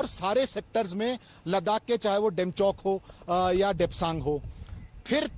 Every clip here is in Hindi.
और सारे सेक्टर्स में लद्दाख के, चाहे वो डेमचौक हो या डेप्सांग हो। फिर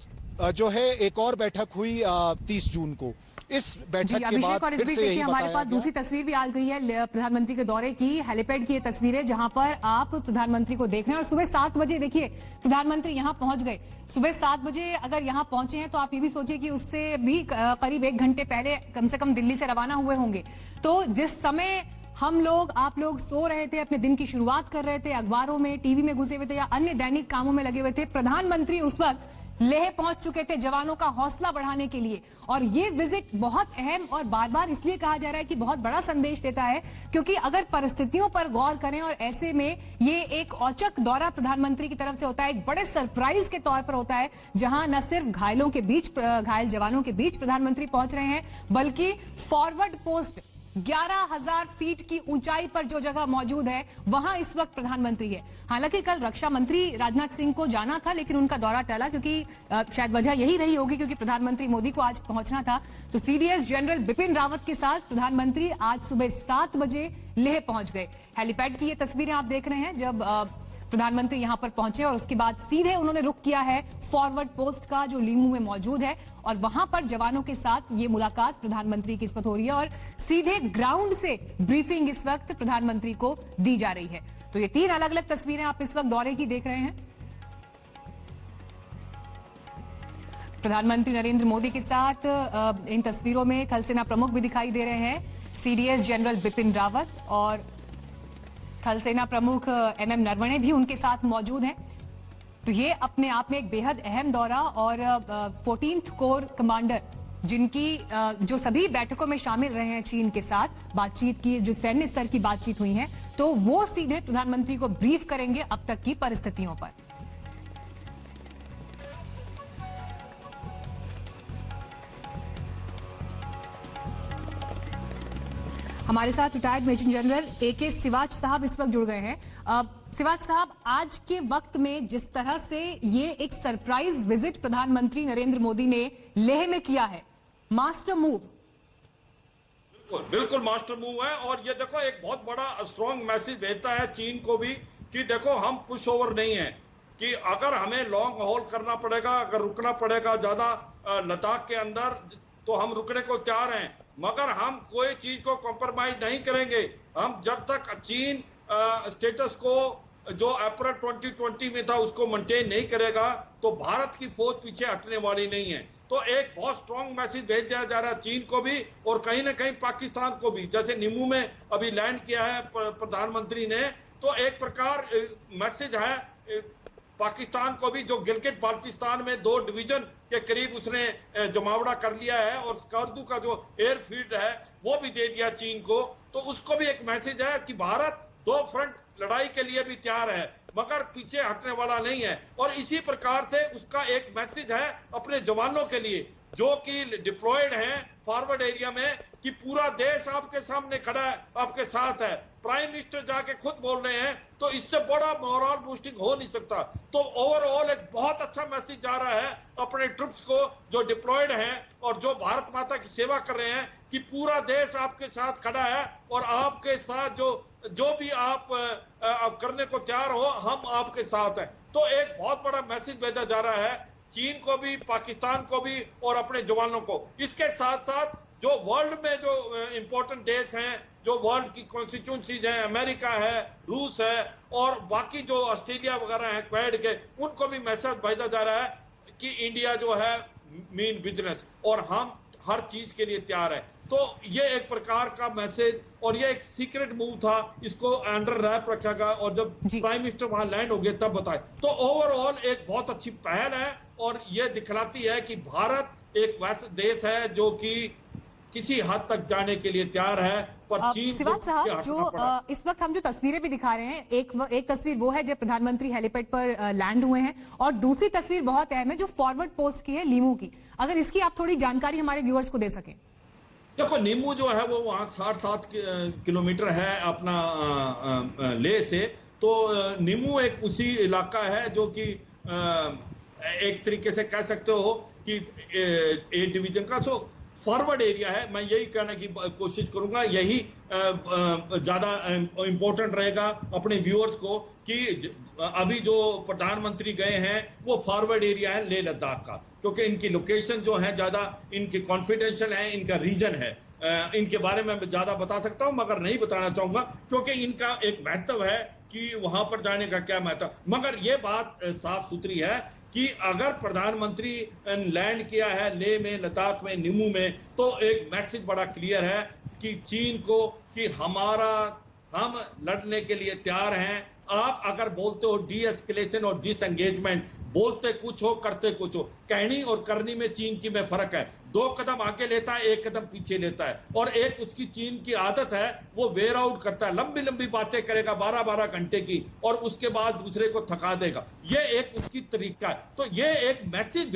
जो है एक और बैठक हुई 30 जून को। इस बैठक के बाद फिर से यही हमारे पास दूसरी तस्वीर भी आ गई है प्रधानमंत्री के दौरे की, हेलीपैड की ये तस्वीर है जहां पर आप प्रधानमंत्री को देख रहे हैं। और सुबह 7 बजे देखिए प्रधानमंत्री यहां पहुंच गए। सुबह 7 बजे अगर यहां पहुंचे हैं तो आप ये भी सोचिए कि उससे भी करीब 1 घंटे पहले कम से कम दिल्ली से रवाना हुए होंगे। तो जिस समय हम लोग, आप लोग सो रहे थे, अपने दिन की शुरुआत कर रहे थे, अखबारों में, टीवी में घुसे हुए थे या अन्य दैनिक कामों में लगे हुए थे, प्रधानमंत्री उस वक्त लेह पहुंच चुके थे जवानों का हौसला बढ़ाने के लिए। और ये विजिट बहुत अहम और बार बार इसलिए कहा जा रहा है कि बहुत बड़ा संदेश देता है, क्योंकि अगर परिस्थितियों पर गौर करें और ऐसे में ये एक औचक दौरा प्रधानमंत्री की तरफ से होता है, एक बड़े सरप्राइज के तौर पर होता है, जहां न सिर्फ घायलों के बीच, घायल जवानों के बीच प्रधानमंत्री पहुंच रहे हैं, बल्कि फॉरवर्ड पोस्ट 11,000 फीट की ऊंचाई पर जो जगह मौजूद है वहां इस वक्त प्रधानमंत्री है। हालांकि कल रक्षा मंत्री राजनाथ सिंह को जाना था, लेकिन उनका दौरा टला, क्योंकि शायद वजह यही रही होगी क्योंकि प्रधानमंत्री मोदी को आज पहुंचना था। तो सीडीएस जनरल बिपिन रावत के साथ प्रधानमंत्री आज सुबह 7 बजे लेह पहुंच गए। हेलीपैड की ये तस्वीरें आप देख रहे हैं जब प्रधानमंत्री यहां पर पहुंचे और उसके बाद सीधे उन्होंने रुख किया है फॉरवर्ड पोस्ट का जो लीमू में मौजूद है, और वहां पर जवानों के साथ ये मुलाकात प्रधानमंत्री की इस वक्त हो रही है और सीधे ग्राउंड से ब्रीफिंग इस वक्त प्रधानमंत्री को दी जा रही है। तो ये 3 अलग अलग तस्वीरें आप इस वक्त दौरे की देख रहे हैं। प्रधानमंत्री नरेंद्र मोदी के साथ इन तस्वीरों में थल सेना प्रमुख भी दिखाई दे रहे हैं, सीडीएस जनरल बिपिन रावत, और थल सेना प्रमुख एमएम नरवणे भी उनके साथ मौजूद हैं। तो ये अपने आप में एक बेहद अहम दौरा, और 14th कोर कमांडर जिनकी जो सभी बैठकों में शामिल रहे हैं चीन के साथ बातचीत की, जो सैन्य स्तर की बातचीत हुई है, तो वो सीधे प्रधानमंत्री को ब्रीफ करेंगे अब तक की परिस्थितियों पर। हमारे साथ retired major general AK Siwach साहब इस वक्त जुड़ गए हैं। सिवाच साहब, आज के वक्त में जिस तरह से ये एक सरप्राइज विजिट प्रधानमंत्री नरेंद्र मोदी ने लेह में किया है, मास्टर मूव। बिल्कुल बिल्कुल मास्टर मूव है, और ये देखो एक बहुत बड़ा स्ट्रॉन्ग मैसेज भेजता है चीन को भी कि देखो हम पुश ओवर नहीं है, कि अगर हमें लॉन्ग होल्ड करना पड़ेगा, अगर रुकना पड़ेगा ज्यादा लद्दाख के अंदर, तो हम रुकने को तैयार हैं, मगर हम कोई चीज को कॉम्प्रोमाइज नहीं करेंगे। हम जब तक चीन स्टेटस को जो अप्रैल 2020 में था उसको मेंटेन नहीं करेगा, तो भारत की फौज पीछे हटने वाली नहीं है। तो एक बहुत स्ट्रॉन्ग मैसेज भेज दिया जा रहा है चीन को भी, और कहीं ना कहीं पाकिस्तान को भी। जैसे निमू में अभी लैंड किया है प्रधानमंत्री ने, तो एक प्रकार मैसेज है पाकिस्तान को भी, जो गिलगित बाल्टिस्तान में 2 डिवीजन के करीब उसने जमावड़ा कर लिया है, और स्कर्दू का जो एयरफील्ड है वो भी दे दिया चीन को। तो उसको भी एक मैसेज है कि भारत 2 फ्रंट लड़ाई के लिए भी तैयार है, मगर पीछे हटने वाला नहीं है। और इसी प्रकार से उसका एक मैसेज है अपने जवानों के लिए जो कि डिप्लॉयड हैं फॉरवर्ड एरिया में, कि पूरा देश आपके सामने खड़ा है, आपके साथ है। प्राइम मिनिस्टर जाके खुद बोल रहे हैं, तो इससे बड़ा मोरल बूस्टिंग हो नहीं सकता। तो ओवरऑल एक बहुत अच्छा मैसेज जा रहा है अपने ट्रुप्स को जो डिप्लॉयड हैं और जो भारत माता की सेवा कर रहे हैं, कि पूरा देश आपके साथ खड़ा है, और आपके साथ जो भी आप करने को तैयार हो, हम आपके साथ हैं। तो एक बहुत बड़ा मैसेज भेजा जा रहा है चीन को भी, पाकिस्तान को भी, और अपने जवानों को। इसके साथ साथ जो वर्ल्ड में जो इंपॉर्टेंट देश हैं, जो वर्ल्ड की कॉन्स्टिट्यूंसीज हैं, अमेरिका है, रूस है, और बाकी जो ऑस्ट्रेलिया वगैरह है क्वाड के, उनको भी मैसेज भेजा जा रहा है कि इंडिया जो है मीन बिजनेस, और हम हर चीज के लिए तैयार है। तो ये एक प्रकार का मैसेज, और ये एक सीक्रेट मूव था, इसको अंडर रैप रखा गया, और जब प्राइम मिनिस्टर वहां लैंड हो गए तब बताए। तो ओवरऑल एक बहुत अच्छी पहल है, और ये दिखलाती है कि भारत एक वैसा देश है जो कि किसी हद तक जाने के लिए तैयार है, पर चीन सिवाच साहब, जो इस वक्त हम जो तस्वीरें भी दिखा रहे हैं, एक तस्वीर वो है जब प्रधानमंत्री हेलीपैड पर लैंड हुए हैं, और दूसरी तस्वीर बहुत अहम है जो फॉरवर्ड पोस्ट की है लीमू की। अगर इसकी आप थोड़ी जानकारी हमारे व्यूअर्स को दे सकें। देखो नीमू जो है वो वहाँ 67 किलोमीटर है अपना लेह से। तो नीमू एक उसी इलाका है जो कि एक तरीके से कह सकते हो कि ए डिवीजन का। सो फॉरवर्ड एरिया है। मैं यही कहने की कोशिश करूंगा, यही ज्यादा इंपॉर्टेंट रहेगा अपने व्यूअर्स को कि अभी जो प्रधानमंत्री गए हैं वो फॉरवर्ड एरिया है लेह लद्दाख का, क्योंकि इनकी लोकेशन जो है ज्यादा इनकी कॉन्फिडेंशियल है, इनका रीजन है। इनके बारे में मैं ज्यादा बता सकता हूं मगर नहीं बताना चाहूंगा, क्योंकि इनका एक महत्व है कि वहां पर जाने का क्या महत्व। मगर ये बात साफ सुथरी है कि अगर प्रधानमंत्री लैंड किया है लेह में, लद्दाख में, निमू में, तो एक मैसेज बड़ा क्लियर है कि चीन को कि हम लड़ने के लिए तैयार हैं। आप अगर बोलते हो डी एस्केलेशन और डिसएंगेजमेंट, बोलते कुछ हो करते कुछ हो, कहनी और करनी में चीन की में फर्क है। 2 कदम आगे लेता है, 1 कदम पीछे लेता है। और एक उसकी चीन की आदत है, वो वेयर आउट करता है, लंबी लंबी बातें करेगा 12-12 घंटे की, और उसके बाद दूसरे को थका देगा। ये एक उसकी तरीका है। तो ये एक मैसेज